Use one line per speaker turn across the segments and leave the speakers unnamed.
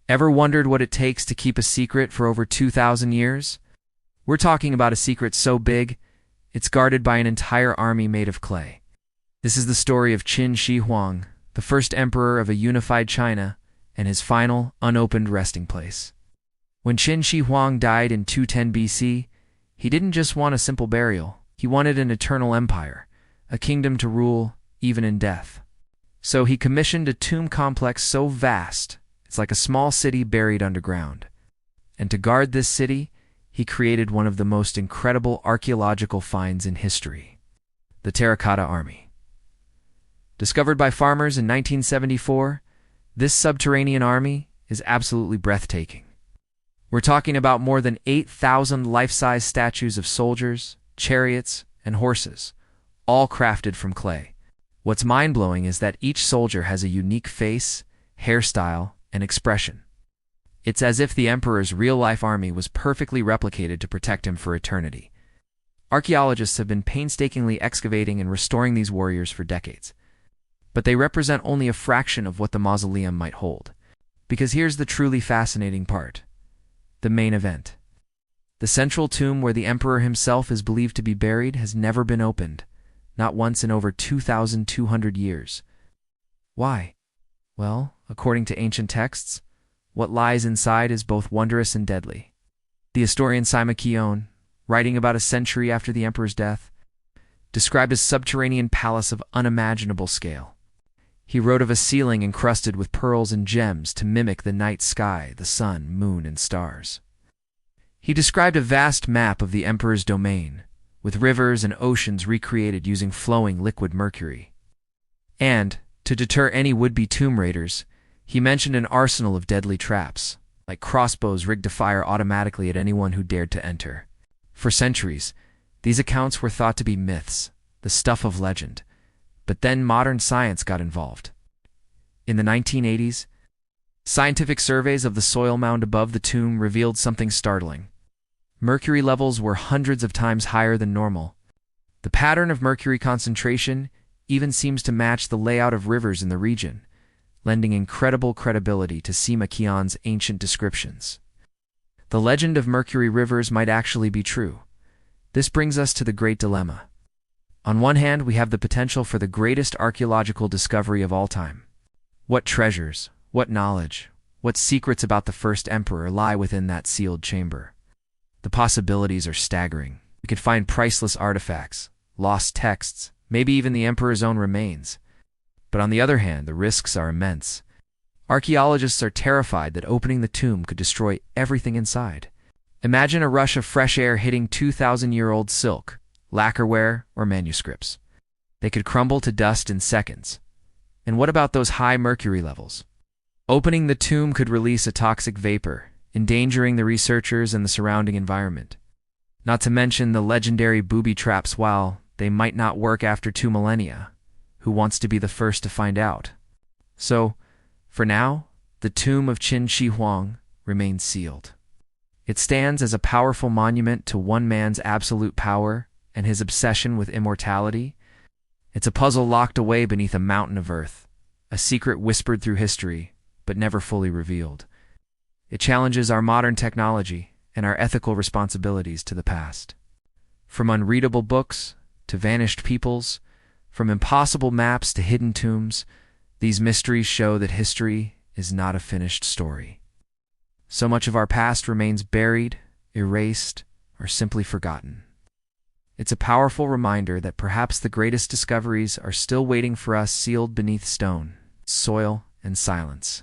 Ever wondered what it takes to keep a secret for over 2,000 years? We're talking about a secret so big, it's guarded by an entire army made of clay. This is the story of Qin Shi Huang, the first emperor of a unified China, and his final, unopened resting place. When Qin Shi Huang died in 210 BC, he didn't just want a simple burial. He wanted an eternal empire, a kingdom to rule even in death. So he commissioned a tomb complex so vast, it's like a small city buried underground. And to guard this city, he created one of the most incredible archaeological finds in history, the Terracotta Army. Discovered by farmers in 1974, this subterranean army is absolutely breathtaking. We're talking about more than 8,000 life-size statues of soldiers, chariots, and horses, all crafted from clay. What's mind-blowing is that each soldier has a unique face, hairstyle, and expression. It's as if the emperor's real-life army was perfectly replicated to protect him for eternity. Archaeologists have been painstakingly excavating and restoring these warriors for decades. But they represent only a fraction of what the mausoleum might hold. Because here's the truly fascinating part: the main event. The central tomb where the emperor himself is believed to be buried has never been opened, not once in over 2,200 years. Why? Well, according to ancient texts, what lies inside is both wondrous and deadly. The historian Sima Qian, writing about a century after the emperor's death, described a subterranean palace of unimaginable scale. He wrote of a ceiling encrusted with pearls and gems to mimic the night sky, the sun, moon, and stars. He described a vast map of the emperor's domain, with rivers and oceans recreated using flowing liquid mercury. And, to deter any would-be tomb raiders, he mentioned an arsenal of deadly traps, like crossbows rigged to fire automatically at anyone who dared to enter. For centuries, these accounts were thought to be myths, the stuff of legend. But then modern science got involved. In the 1980s, scientific surveys of the soil mound above the tomb revealed something startling. Mercury levels were hundreds of times higher than normal. The pattern of mercury concentration even seems to match the layout of rivers in the region, lending incredible credibility to Sima Qian's ancient descriptions. The legend of mercury rivers might actually be true. This brings us to the great dilemma. On one hand, we have the potential for the greatest archaeological discovery of all time. What treasures, what knowledge, what secrets about the first emperor lie within that sealed chamber? The possibilities are staggering. We could find priceless artifacts, lost texts, maybe even the emperor's own remains. But on the other hand, the risks are immense. Archaeologists are terrified that opening the tomb could destroy everything inside. Imagine a rush of fresh air hitting 2,000-year-old silk, lacquerware, or manuscripts. They could crumble to dust in seconds. And what about those high mercury levels? Opening the tomb could release a toxic vapor, endangering the researchers and the surrounding environment. Not to mention the legendary booby traps. While they might not work after 2 millennia. Who wants to be the first to find out? So, for now, the tomb of Qin Shi Huang remains sealed. It stands as a powerful monument to one man's absolute power and his obsession with immortality. It's a puzzle locked away beneath a mountain of earth, a secret whispered through history, but never fully revealed. It challenges our modern technology and our ethical responsibilities to the past. From unreadable books to vanished peoples, from impossible maps to hidden tombs, these mysteries show that history is not a finished story. So much of our past remains buried, erased, or simply forgotten. It's a powerful reminder that perhaps the greatest discoveries are still waiting for us, sealed beneath stone, soil, and silence.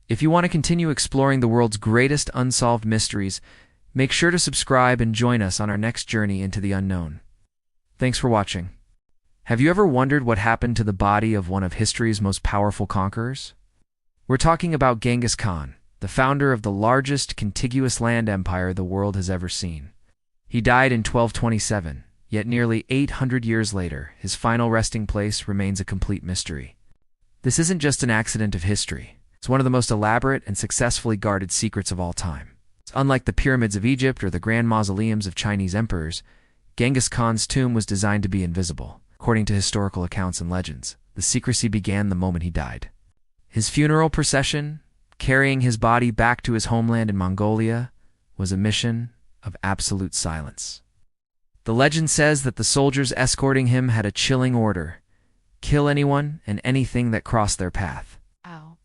If you want to continue exploring the world's greatest unsolved mysteries, make sure to subscribe and join us on our next journey into the unknown. Thanks for watching. Have you ever wondered what happened to the body of one of history's most powerful conquerors? We're talking about Genghis Khan, the founder of the largest contiguous land empire the world has ever seen. He died in 1227, yet nearly 800 years later, his final resting place remains a complete mystery. This isn't just an accident of history. It's one of the most elaborate and successfully guarded secrets of all time. Unlike the pyramids of Egypt or the grand mausoleums of Chinese emperors, Genghis Khan's tomb was designed to be invisible. According to historical accounts and legends, the secrecy began the moment he died. His funeral procession, carrying his body back to his homeland in Mongolia was a mission of absolute silence. The legend says that the soldiers escorting him had a chilling order: kill anyone and anything that crossed their path.
Ow.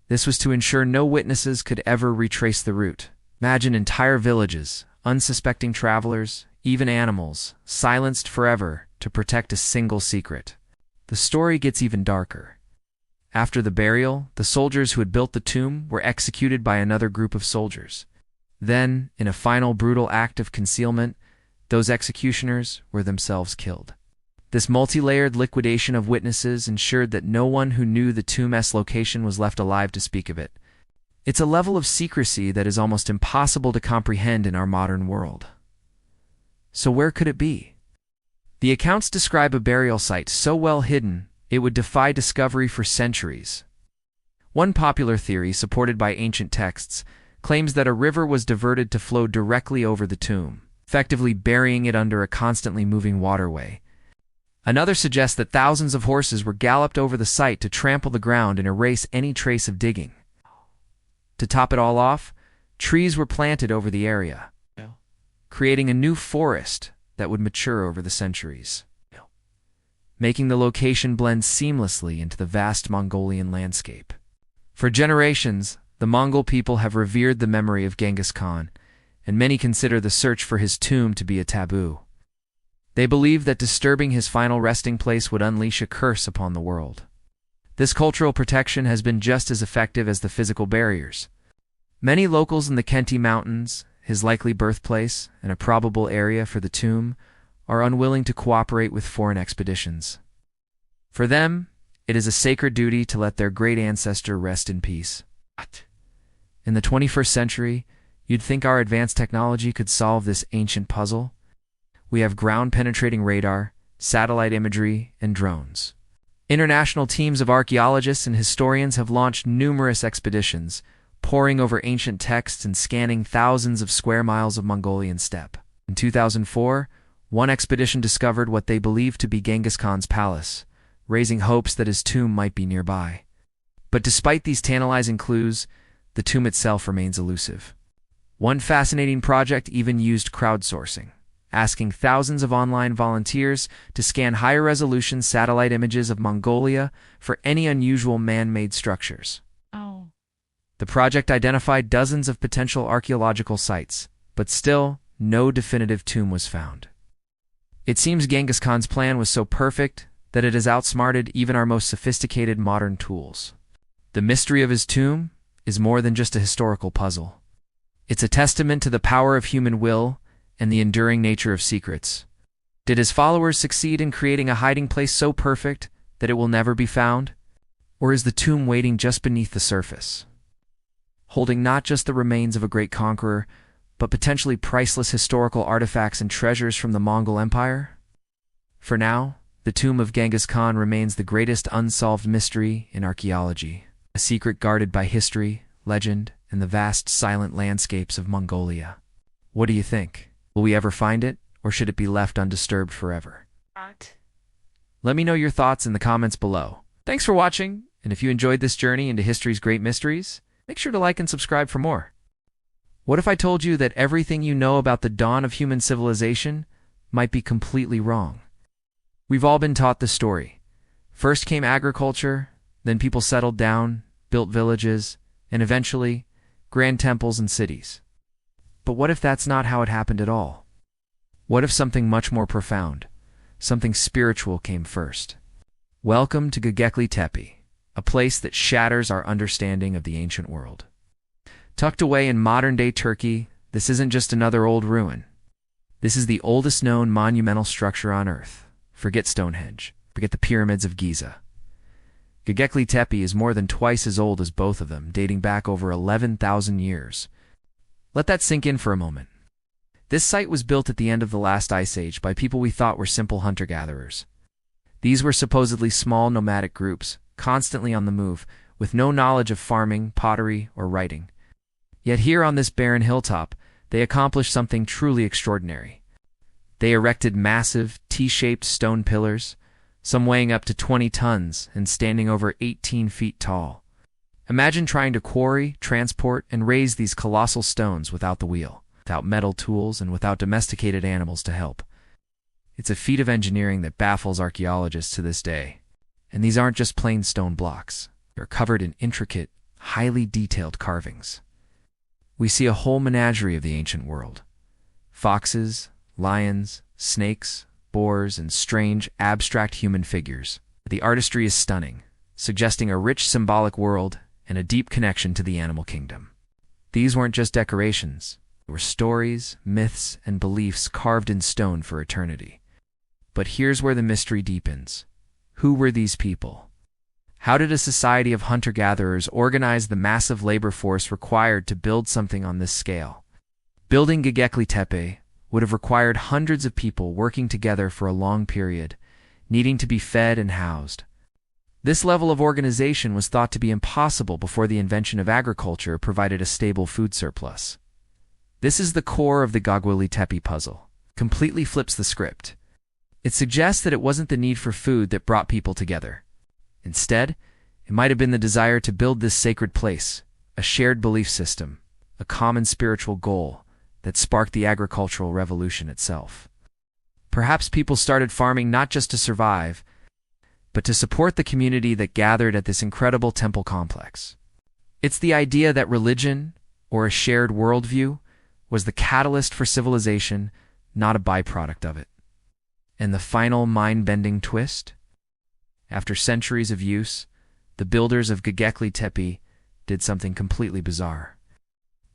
This was to ensure no witnesses could ever retrace the route. Imagine entire villages, unsuspecting travelers, even animals, silenced forever to protect a single secret. The story gets even darker. After the burial, the soldiers who had built the tomb were executed by another group of soldiers. Then, in a final brutal act of concealment, those executioners were themselves killed. This multi-layered liquidation of witnesses ensured that no one who knew the tomb's location was left alive to speak of it. It's a level of secrecy that is almost impossible to comprehend in our modern world. So where could it be? The accounts describe a burial site so well hidden it would defy discovery for centuries. One popular theory, supported by ancient texts, claims that a river was diverted to flow directly over the tomb, effectively burying it under a constantly moving waterway. Another suggests that thousands of horses were galloped over the site to trample the ground and erase any trace of digging. To top it all off, trees were planted over the area, creating a new forest that would mature over the centuries, making the location blend seamlessly into the vast Mongolian landscape. For generations, the Mongol people have revered the memory of Genghis Khan, and many consider the search for his tomb to be a taboo. They believe that disturbing his final resting place would unleash a curse upon the world. This cultural protection has been just as effective as the physical barriers. Many locals in the Khenti Mountains, his likely birthplace and a probable area for the tomb, are unwilling to cooperate with foreign expeditions. For them, it is a sacred duty to let their great ancestor rest in peace. In the 21st century, you'd think our advanced technology could solve this ancient puzzle. We have ground-penetrating radar, satellite imagery, and drones. International teams of archaeologists and historians have launched numerous expeditions, poring over ancient texts and scanning thousands of square miles of Mongolian steppe. In 2004, one expedition discovered what they believed to be Genghis Khan's palace, raising hopes that his tomb might be nearby. But despite these tantalizing clues, the tomb itself remains elusive. One fascinating project even used crowdsourcing, asking thousands of online volunteers to scan higher-resolution satellite images of Mongolia for any unusual man-made structures.
Oh.
The project identified dozens of potential archaeological sites, but still, no definitive tomb was found. It seems Genghis Khan's plan was so perfect that it has outsmarted even our most sophisticated modern tools. The mystery of his tomb is more than just a historical puzzle. It's a testament to the power of human will and the enduring nature of secrets. Did his followers succeed in creating a hiding place so perfect that it will never be found? Or is the tomb waiting just beneath the surface, holding not just the remains of a great conqueror, but potentially priceless historical artifacts and treasures from the Mongol Empire? For now, the tomb of Genghis Khan remains the greatest unsolved mystery in archaeology, a secret guarded by history, legend, and the vast silent landscapes of Mongolia. What do you think? Will we ever find it, or should it be left undisturbed forever? Let me know your thoughts in the comments below. Thanks for watching, and if you enjoyed this journey into history's great mysteries, make sure to like and subscribe for more. What if I told you that everything you know about the dawn of human civilization might be completely wrong? We've all been taught this story. First came agriculture, then people settled down, built villages, and eventually, grand temples and cities. But what if that's not how it happened at all? What if something much more profound, something spiritual came first? Welcome to Göbekli Tepe, a place that shatters our understanding of the ancient world. Tucked away in modern-day Turkey, this isn't just another old ruin. This is the oldest known monumental structure on Earth. Forget Stonehenge. Forget the pyramids of Giza. Göbekli Tepe is more than twice as old as both of them, dating back over 11,000 years. Let that sink in for a moment. This site was built at the end of the last ice age by people we thought were simple hunter-gatherers. These were supposedly small nomadic groups, constantly on the move, with no knowledge of farming, pottery, or writing. Yet here on this barren hilltop, they accomplished something truly extraordinary. They erected massive, T-shaped stone pillars, some weighing up to 20 tons and standing over 18 feet tall. Imagine trying to quarry, transport, and raise these colossal stones without the wheel, without metal tools, and without domesticated animals to help. It's a feat of engineering that baffles archaeologists to this day. And these aren't just plain stone blocks. They're covered in intricate, highly detailed carvings. We see a whole menagerie of the ancient world. Foxes, lions, snakes, boars, and strange, abstract human figures. The artistry is stunning, suggesting a rich symbolic world and a deep connection to the animal kingdom. These weren't just decorations. They were stories, myths, and beliefs carved in stone for eternity. But here's where the mystery deepens. Who were these people? How did a society of hunter-gatherers organize the massive labor force required to build something on this scale? Building Göbekli Tepe would have required hundreds of people working together for a long period, needing to be fed and housed. This level of organization was thought to be impossible before the invention of agriculture provided a stable food surplus. This is the core of the Göbekli Tepe puzzle. Completely flips the script. It suggests that it wasn't the need for food that brought people together. Instead, it might have been the desire to build this sacred place, a shared belief system, a common spiritual goal that sparked the agricultural revolution itself. Perhaps people started farming not just to survive, but to support the community that gathered at this incredible temple complex. It's the idea that religion, or a shared worldview, was the catalyst for civilization, not a byproduct of it. And the final mind-bending twist? After centuries of use, the builders of Göbekli Tepe did something completely bizarre.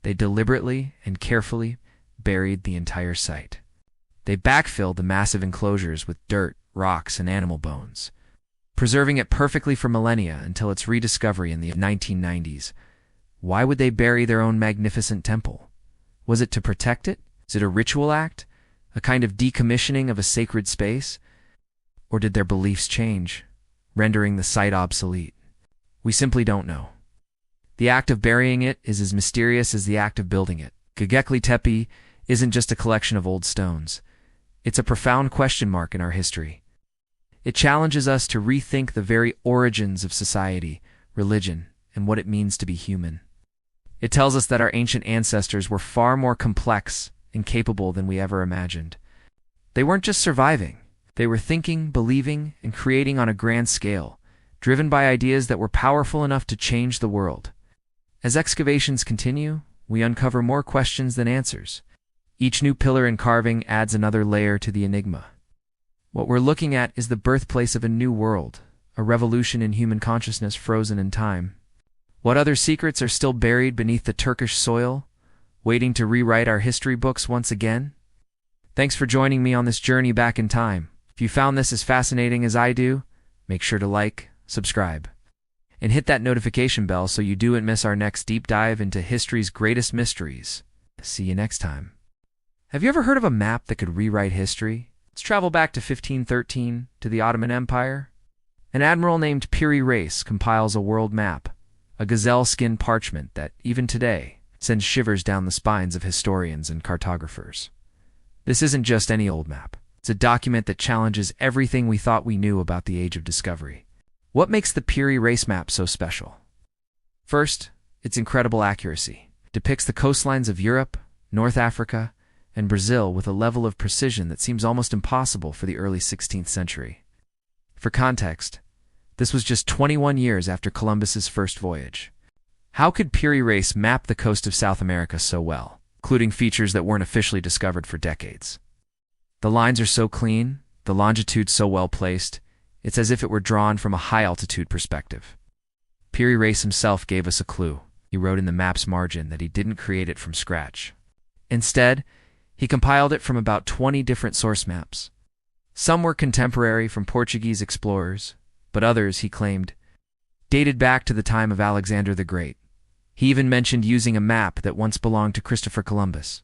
They deliberately and carefully buried the entire site. They backfilled the massive enclosures with dirt, rocks, and animal bones, preserving it perfectly for millennia until its rediscovery in the 1990s. Why would they bury their own magnificent temple? Was it to protect it? Is it a ritual act? A kind of decommissioning of a sacred space? Or did their beliefs change, rendering the site obsolete? We simply don't know. The act of burying it is as mysterious as the act of building it. Göbekli Tepe isn't just a collection of old stones. It's a profound question mark in our history. It challenges us to rethink the very origins of society, religion, and what it means to be human. It tells us that our ancient ancestors were far more complex and capable than we ever imagined. They weren't just surviving. They were thinking, believing, and creating on a grand scale, driven by ideas that were powerful enough to change the world. As excavations continue, we uncover more questions than answers. Each new pillar and carving adds another layer to the enigma. What we're looking at is the birthplace of a new world, a revolution in human consciousness frozen in time. What other secrets are still buried beneath the Turkish soil, waiting to rewrite our history books once again? Thanks for joining me on this journey back in time. If you found this as fascinating as I do, make sure to like, subscribe, and hit that notification bell so you don't miss our next deep dive into history's greatest mysteries. See you next time. Have you ever heard of a map that could rewrite history? Let's travel back to 1513 to the Ottoman Empire. An admiral named Piri Reis compiles a world map, a gazelle-skin parchment that, even today, sends shivers down the spines of historians and cartographers. This isn't just any old map. It's a document that challenges everything we thought we knew about the Age of Discovery. What makes the Piri Reis Map so special? First, its incredible accuracy. It depicts the coastlines of Europe, North Africa, and Brazil with a level of precision that seems almost impossible for the early 16th century. For context, this was just 21 years after Columbus's first voyage. How could Piri Reis map the coast of South America so well, including features that weren't officially discovered for decades? The lines are so clean, the longitude so well placed, it's as if it were drawn from a high-altitude perspective. Piri Reis himself gave us a clue. He wrote in the map's margin that he didn't create it from scratch. Instead, he compiled it from about 20 different source maps. Some were contemporary from Portuguese explorers, but others, he claimed, dated back to the time of Alexander the Great. He even mentioned using a map that once belonged to Christopher Columbus.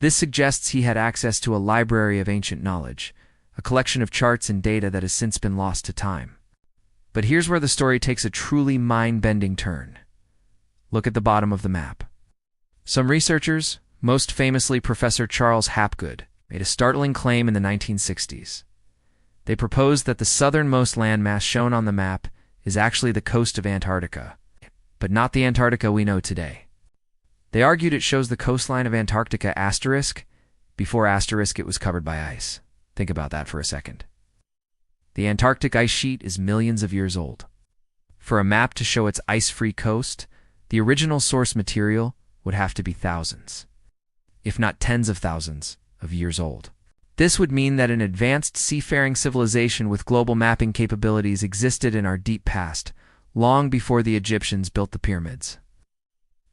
This suggests he had access to a library of ancient knowledge, a collection of charts and data that has since been lost to time. But here's where the story takes a truly mind-bending turn. Look at the bottom of the map. Some researchers, most famously Professor Charles Hapgood, made a startling claim in the 1960s. They proposed that the southernmost landmass shown on the map is actually the coast of Antarctica. but not the Antarctica we know today. They argued it shows the coastline of Antarctica asterisk. Before asterisk, it was covered by ice. Think about that for a second. The Antarctic ice sheet is millions of years old. For a map to show its ice-free coast, the original source material would have to be thousands, if not tens of thousands, of years old. This would mean that an advanced seafaring civilization with global mapping capabilities existed in our deep past, long before the Egyptians built the pyramids.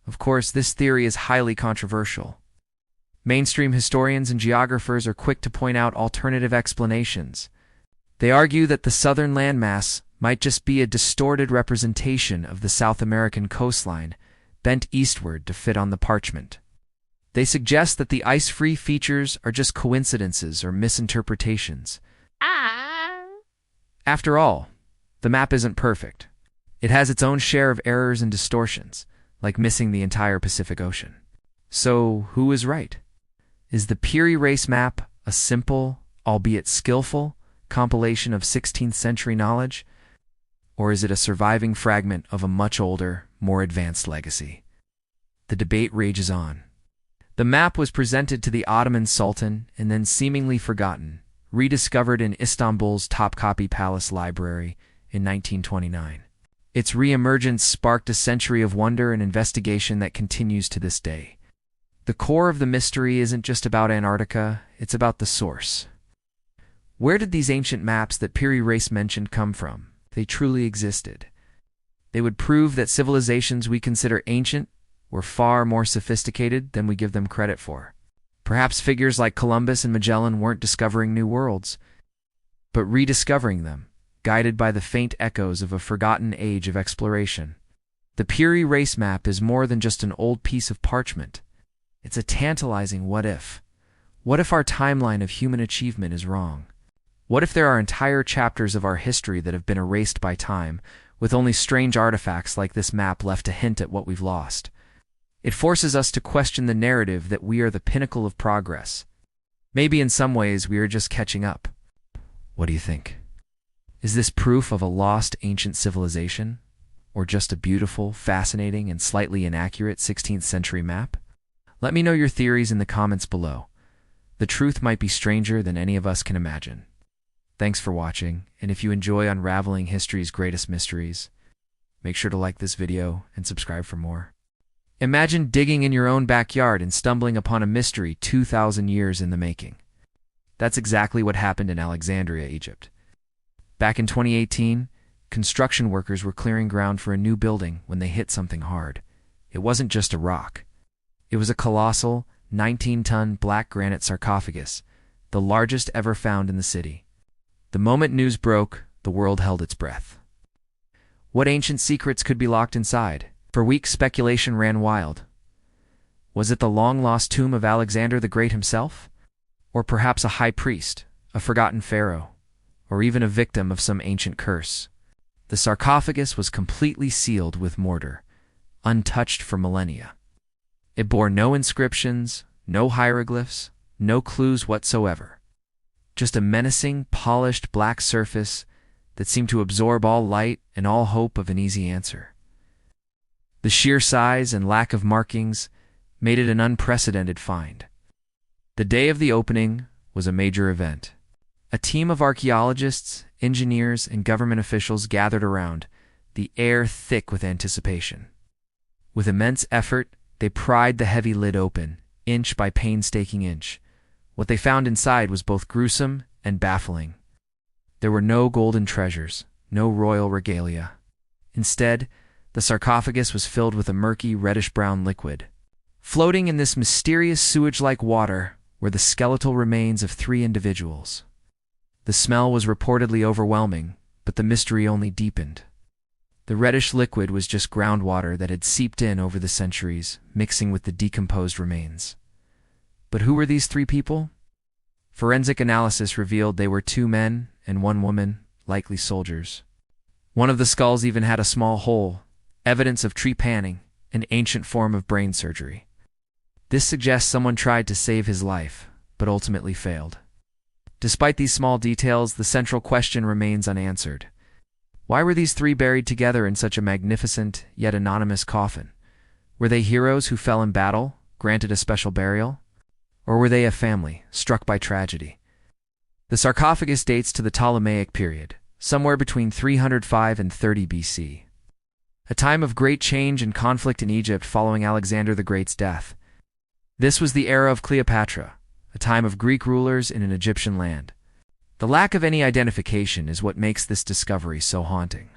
Of course, this theory is highly controversial. Mainstream historians and geographers are quick to point out alternative explanations. They argue that the southern landmass might just be a distorted representation of the South American coastline, bent eastward to fit on the parchment. They suggest that the ice-free features are just coincidences or misinterpretations. After all, the map isn't perfect. It has its own share of errors and distortions, like missing the entire Pacific Ocean. So, who is right? Is the Piri Reis Map a simple, albeit skillful, compilation of 16th century knowledge? Or is it a surviving fragment of a much older, more advanced legacy? The debate rages on. The map was presented to the Ottoman Sultan and then seemingly forgotten, rediscovered in Istanbul's Topkapi Palace Library in 1929. Its re-emergence sparked a century of wonder and investigation that continues to this day. The core of the mystery isn't just about Antarctica, it's about the source. Where did these ancient maps that Piri Reis mentioned come from? They truly existed. They would prove that civilizations we consider ancient were far more sophisticated than we give them credit for. Perhaps figures like Columbus and Magellan weren't discovering new worlds, but rediscovering them, guided by the faint echoes of a forgotten age of exploration. The Piri Reis Map is more than just an old piece of parchment. It's a tantalizing what if. What if our timeline of human achievement is wrong? What if there are entire chapters of our history that have been erased by time, with only strange artifacts like this map left to hint at what we've lost? It forces us to question the narrative that we are the pinnacle of progress. Maybe in some ways we are just catching up. What do you think? Is this proof of a lost ancient civilization? Or just a beautiful, fascinating, and slightly inaccurate 16th century map? Let me know your theories in the comments below. The truth might be stranger than any of us can imagine. Thanks for watching, and if you enjoy unraveling history's greatest mysteries, make sure to like this video and subscribe for more. Imagine digging in your own backyard and stumbling upon a mystery 2,000 years in the making. That's exactly what happened in Alexandria, Egypt. Back in 2018, construction workers were clearing ground for a new building when they hit something hard. It wasn't just a rock. It was a colossal, 19-ton black granite sarcophagus, the largest ever found in the city. The moment news broke, the world held its breath. What ancient secrets could be locked inside? For weeks, speculation ran wild. Was it the long-lost tomb of Alexander the Great himself? Or perhaps a high priest, a forgotten pharaoh, or even a victim of some ancient curse? The sarcophagus was completely sealed with mortar, untouched for millennia. It bore no inscriptions, no hieroglyphs, no clues whatsoever. Just a menacing, polished black surface that seemed to absorb all light and all hope of an easy answer. The sheer size and lack of markings made it an unprecedented find. The day of the opening was a major event. A team of archaeologists, engineers, and government officials gathered around, the air thick with anticipation. With immense effort, they pried the heavy lid open, inch by painstaking inch. What they found inside was both gruesome and baffling. There were no golden treasures, no royal regalia. Instead, the sarcophagus was filled with a murky, reddish-brown liquid. Floating in this mysterious sewage-like water were the skeletal remains of 3 individuals. The smell was reportedly overwhelming, but the mystery only deepened. The reddish liquid was just groundwater that had seeped in over the centuries, mixing with the decomposed remains. But who were these 3 people? Forensic analysis revealed they were 2 men and 1 woman, likely soldiers. One of the skulls even had a small hole, evidence of trepanning, an ancient form of brain surgery. This suggests someone tried to save his life, but ultimately failed. Despite these small details, the central question remains unanswered. Why were these three buried together in such a magnificent, yet anonymous coffin? Were they heroes who fell in battle, granted a special burial? Or were they a family, struck by tragedy? The sarcophagus dates to the Ptolemaic period, somewhere between 305 and 30 BC. A time of great change and conflict in Egypt following Alexander the Great's death. This was the era of Cleopatra, a time of Greek rulers in an Egyptian land. The lack of any identification is what makes this discovery so haunting.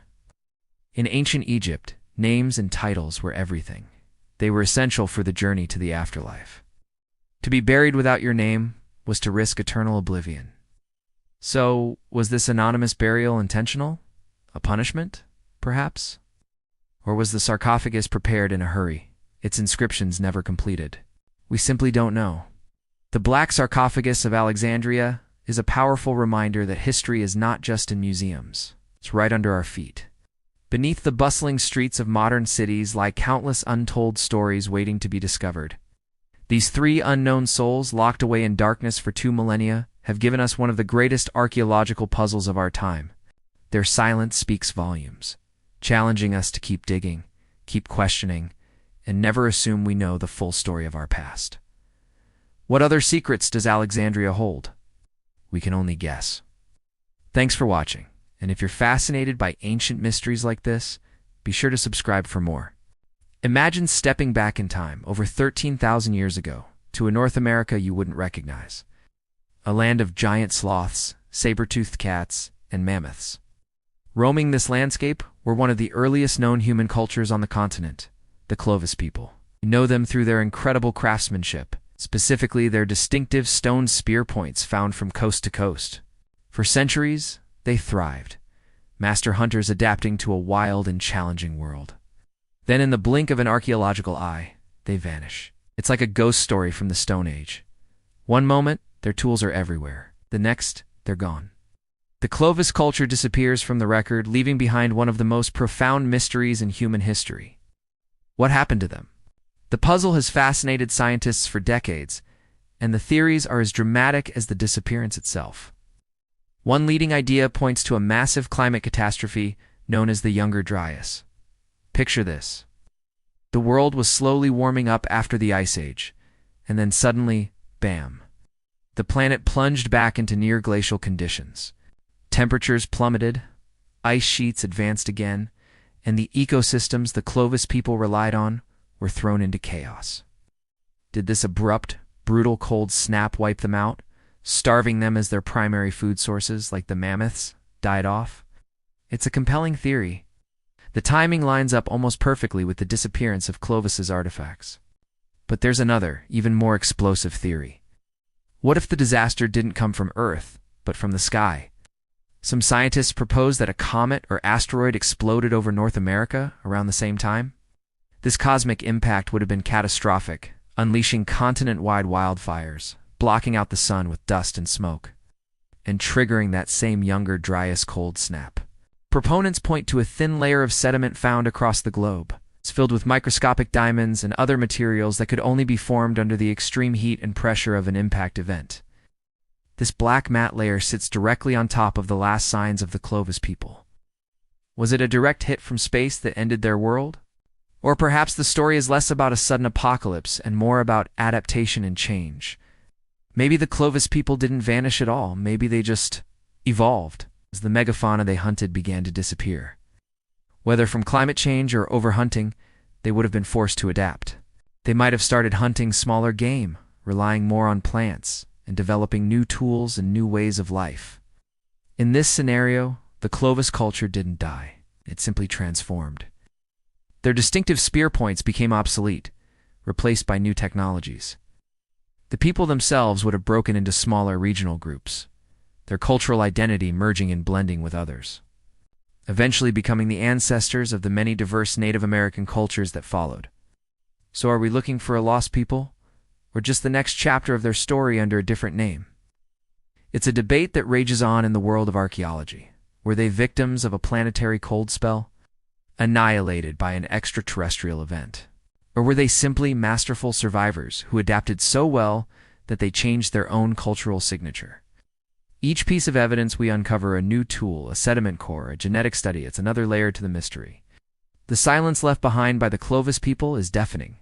In ancient Egypt, names and titles were everything. They were essential for the journey to the afterlife. To be buried without your name was to risk eternal oblivion. So, was this anonymous burial intentional? A punishment, perhaps? Or was the sarcophagus prepared in a hurry, its inscriptions never completed? We simply don't know. The Black Sarcophagus of Alexandria is a powerful reminder that history is not just in museums. It's right under our feet. Beneath the bustling streets of modern cities lie countless untold stories waiting to be discovered. These three unknown souls, locked away in darkness for 2 millennia, have given us one of the greatest archaeological puzzles of our time. Their silence speaks volumes, challenging us to keep digging, keep questioning, and never assume we know the full story of our past. What other secrets does Alexandria hold? We can only guess. Thanks for watching, and if you're fascinated by ancient mysteries like this, be sure to subscribe for more. Imagine stepping back in time over 13,000 years ago to a North America you wouldn't recognize. A land of giant sloths, saber-toothed cats, and mammoths. Roaming this landscape were one of the earliest known human cultures on the continent, the Clovis people. We know them through their incredible craftsmanship, specifically their distinctive stone spear points found from coast to coast. For centuries, they thrived, master hunters adapting to a wild and challenging world. Then in the blink of an archaeological eye, they vanish. It's like a ghost story from the Stone Age. One moment, their tools are everywhere. The next, they're gone. The Clovis culture disappears from the record, leaving behind one of the most profound mysteries in human history. What happened to them? The puzzle has fascinated scientists for decades, and the theories are as dramatic as the disappearance itself. One leading idea points to a massive climate catastrophe known as the Younger Dryas. Picture this. The world was slowly warming up after the Ice Age, and then suddenly, bam. The planet plunged back into near-glacial conditions. Temperatures plummeted, ice sheets advanced again, and the ecosystems the Clovis people relied on were thrown into chaos. Did this abrupt, brutal cold snap wipe them out, starving them as their primary food sources, like the mammoths, died off? It's a compelling theory. The timing lines up almost perfectly with the disappearance of Clovis's artifacts. But there's another, even more explosive theory. What if the disaster didn't come from Earth, but from the sky? Some scientists propose that a comet or asteroid exploded over North America around the same time. This cosmic impact would have been catastrophic, unleashing continent-wide wildfires, blocking out the sun with dust and smoke, and triggering that same Younger Dryas cold snap. Proponents point to a thin layer of sediment found across the globe. It's filled with microscopic diamonds and other materials that could only be formed under the extreme heat and pressure of an impact event. This black matte layer sits directly on top of the last signs of the Clovis people. Was it a direct hit from space that ended their world? Or perhaps the story is less about a sudden apocalypse and more about adaptation and change. Maybe the Clovis people didn't vanish at all. Maybe they just evolved as the megafauna they hunted began to disappear. Whether from climate change or overhunting, they would have been forced to adapt. They might have started hunting smaller game, relying more on plants, and developing new tools and new ways of life. In this scenario, the Clovis culture didn't die. It simply transformed. Their distinctive spear points became obsolete, replaced by new technologies. The people themselves would have broken into smaller regional groups, their cultural identity merging and blending with others, eventually becoming the ancestors of the many diverse Native American cultures that followed. So are we looking for a lost people, or just the next chapter of their story under a different name? It's a debate that rages on in the world of archaeology. Were they victims of a planetary cold spell, annihilated by an extraterrestrial event? Or were they simply masterful survivors who adapted so well that they changed their own cultural signature? Each piece of evidence we uncover a new tool, a sediment core, a genetic study. It's another layer to the mystery. The silence left behind by the Clovis people is deafening.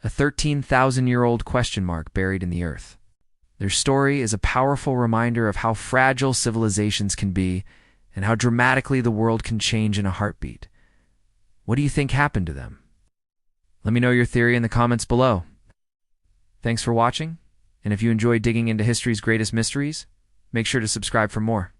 A 13,000-year-old question mark buried in the earth. Their story is a powerful reminder of how fragile civilizations can be and how dramatically the world can change in a heartbeat. What do you think happened to them? Let me know your theory in the comments below. Thanks for watching, and if you enjoy digging into history's greatest mysteries, make sure to subscribe for more.